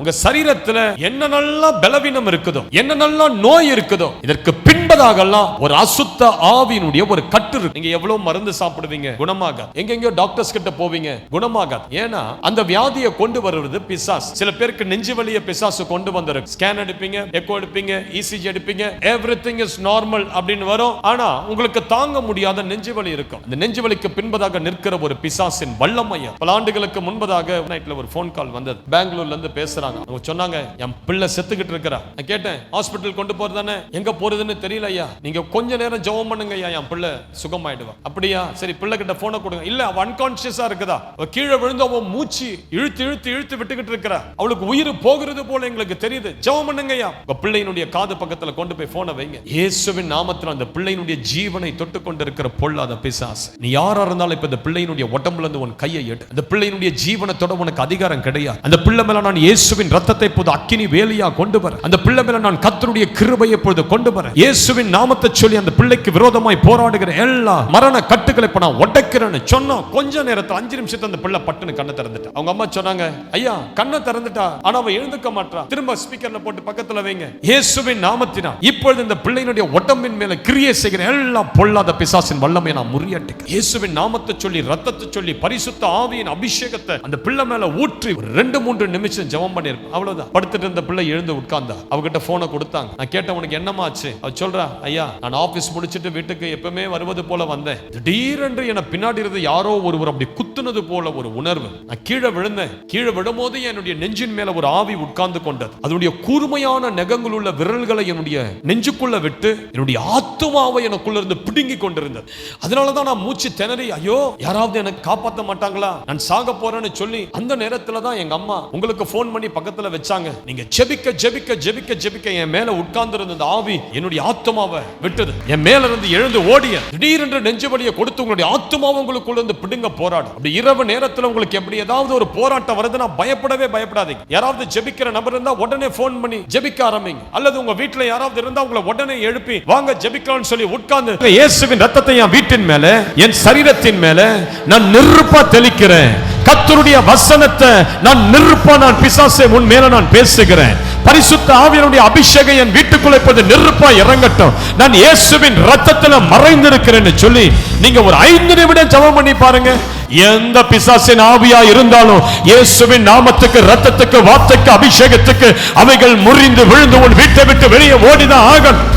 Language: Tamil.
உங்க சரீரத்துல என்ன நல்லா பலவீனம் இருக்குதோ, என்ன நல்லா நோய் இருக்குதோ, இதற்கு பின்பதாகலாம் ஒரு அசுத்த ஆவியினுடைய ஒரு கட்டு இருக்கு. நீங்க எவ்வளவு மருந்து சாப்பிடுவீங்க, குணமாக எங்கெங்கயோ டாக்டர்ஸ் கிட்ட போவீங்க, குணமாக. ஏன்னா அந்த வியாதியை கொண்டு வருவது பிசாசு. சில பேருக்கு நெஞ்சு வலியை பிசாசு கொண்டு வந்திருக்கு. ஸ்கேன் எடுப்பீங்க, எக்கோ எடுப்பீங்க, இசிஜி எடுப்பீங்க, எவ்ரிதிங் இஸ் நார்மல் அப்படின்னு வரும். ஆனா உங்களுக்கு தாங்க முடியாத நெஞ்சு வலி இருக்கும். அந்த நெஞ்சு வலிக்கு பின்பதாக நிற்கிற ஒரு பிசாசின் வல்லமையை பல ஆண்டுகளுக்கு முன்பதாக நைட்ல ஒரு போன் கால் வந்தது. பெங்களூர்ல இருந்து பேசுறாங்க. அவங்க சொன்னாங்க, என் பிள்ளை செத்துக்கிட்டு இருக்கிறா. நான் கேட்டேன், ஹாஸ்பிட்டல் கொண்டு போறதானே, எங்க போறதுன்னு தெரியல ஐயா, நீங்க கொஞ்ச நேரம் ஜெபம் பண்ணுங்க ஐயா, என் பிள்ளை சுகமாயிடுவா. அப்படியா, சரி பிள்ளை கிட்ட போனை கொடுங்க. இல்ல அவ அன்கான்சியஸா இருக்குதா, கீழே விழுந்து அவ மூச்சு இழுத்து இழுத்து இழுத்து விட்டுக்கிட்டு இருக்கிறா, அவளுக்கு உயிர் போகிறது போல எங்களுக்கு தெரியுது, ஜெபம் பண்ணுங்க ஐயா. உங்க பிள்ளையினுடைய காது பக்கத்துல கொண்டு போய் போனை வைங்க. இயேசுவின் நாமத்தில் அந்த பிள்ளையினுடைய ஜீவனை தொட்டு கொண்டு இருக்கிற பொல்லாத பிசாசு, நீ யாரா இருந்தாலும் இப்ப இந்த பிள்ளையினுடைய உடம்புல இருந்து உன் கையை எடு. அந்த பிள்ளையினுடைய ஜீவனத்தோட உனக்கு அதிகாரம் கிடையாது. அந்த பிள்ளை மேல நான் இயேசுவின் ரத்தத்தை இப்போது அக்கினி வேலியா கொண்டு வர, அந்த பிள்ளை மேல நான் கர்த்தருடைய கிருபையை இப்பொழுது கொண்டு வர, இயேசுவின் நாமத்தை சொல்லி அந்த பிள்ளைக்கு விரோதமாய் போராடுகிற எல்லா மரண கட்டுகளை இப்ப நான் உடைக்கிறேன்னு சொன்னா, கொஞ்ச நேரத்துல 5 நிமிஷத்துல அந்த பிள்ளை பட்டுன்னு கண்ணை திறந்துட்டா. அவங்க அம்மா சொன்னாங்க, ஐயா கண்ணை திறந்துட்டா, ஆனா அவ எழுந்துக்க மாட்டா, திரும்ப ஸ்பீக்கர்ல போட்டு பக்கத்துல வைங்க. இயேசுவின் நாமத்தினால் இப்பொழுது இந்த பிள்ளையினுடைய உடம்பின் மேல கிரியை செய்கிற எல்லா பொல்லாத பிசாசின் வல்லமையை நான் முறியடிக்கிறேன். இயேசுவின் நாமத்தை சொல்லி, ரத்தத்தை சொல்லி, பரிசுத்த ஆவியின் அபிஷேகத்தை அந்த பிள்ளை மேல ஊற்றி 2-3 நிமிஷம் ஜெபம் பண்ணிருப்பேன். அவ்வளவுதான். படுத்துட்டு இருந்த பிள்ளை எழுந்து உட்கார்ந்தா. அவகிட்ட போனை கொடுத்தாங்க. நான் கேட்டேன், உனக்கு என்னமா ஆச்சு? அவ சொல்றா, ஐயா நான் ஆபீஸ் முடிச்சிட்டு வீட்டுக்கு எப்பவுமே வருவது போல வந்தேன், திடீரென்று என பின்னாடி இருந்து யாரோ ஒருவர் அப்படி குத்துனது போல ஒரு உணர்வு. நான் கீழே விழுந்தேன். கீழே விழும்போது என்னுடைய நெஞ்சின் மேல ஒரு ஆவி உட்கார்ந்து கொண்டது. அதனுடைய கூர்மையான நகங்கள் உள்ள விரல்களை என்னுடைய நெஞ்சுக்குள்ள விட்டு என்னுடைய ஆத்துமாவை எனக்குள்ள இருந்து பிடுங்கி கொண்டிருந்தது. அதனாலதான் நான் மூச்சு திணறி, ஐயோ யாராவது எனக்கு காப்பாற்ற மாட்டாங்களா, நான் சாக போறேன்னு சொல்லி அந்த நேரத்துல தான் எங்க அம்மா உங்களுக்கு போன் பண்ணி பக்கத்துல வச்சாங்க. நீங்க ஜெபிக்க ஜெபிக்க ஜெபிக்க ஜெபிக்க என் மேல உட்கார்ந்து இருந்த ஆவி என்னுடைய ஆத்துமாவை விட்டது. என் மேல இருந்து எழுந்து ஓடிய, திடீரென்று நெஞ்சு வலியை கொடுத்து உங்களுடைய ஆத்துமாவை உங்களுக்குள்ள இருந்து பிடுங்க போராடும். அப்படி இரவு நேரத்துல உங்களுக்கு எப்படி ஏதாவது ஒரு போராட்டம் வருதுன்னா பயப்படவே பயப்படாதீங்க. யாராவது ஜெபிக்கிற நபர் இருந்தா உடனே போன் பண்ணி ஜெபிக்க ஆரம்பிங்க. அல்லது உங்க வீட்டுல யாராவது இருந்தா உங்களை உடனே எழுப்பி வாங்க ஜெபிக்கலாம்னு சொல்லி உட்கார்ந்து, இயேசுவின் ரத்தத்தை என் வீட்டின் மேல, என் சரீரத்தின் மேல நான் நெருப்பா தெளிக்கிறேன். கர்த்தருடைய வசனத்தை நான் நெருப்பா, நான் பிசாசே உன் மேல நான் பேசுகிறேன். பரிசுத்த ஆவியினுடைய அபிஷேகம் என் வீட்டுக்குள்ள இப்போது நெருப்பா இறங்கட்டும். நான் இயேசுவின் ரத்தத்துல மறைந்திருக்கிறேன்னு சொல்லி நீங்க ஒரு 5 நிமிடம் ஜெபம் பண்ணி பாருங்க. எந்த பிசாசின் ஆவியா இருந்தாலும் இயேசுவின் நாமத்துக்கு, ரத்தத்துக்கு, வார்த்தைக்கு, அபிஷேகத்துக்கு அவைகள் முறிந்து விழுந்து உன் வீட்டை விட்டு வெளியே ஓடிதான் ஆகணும்.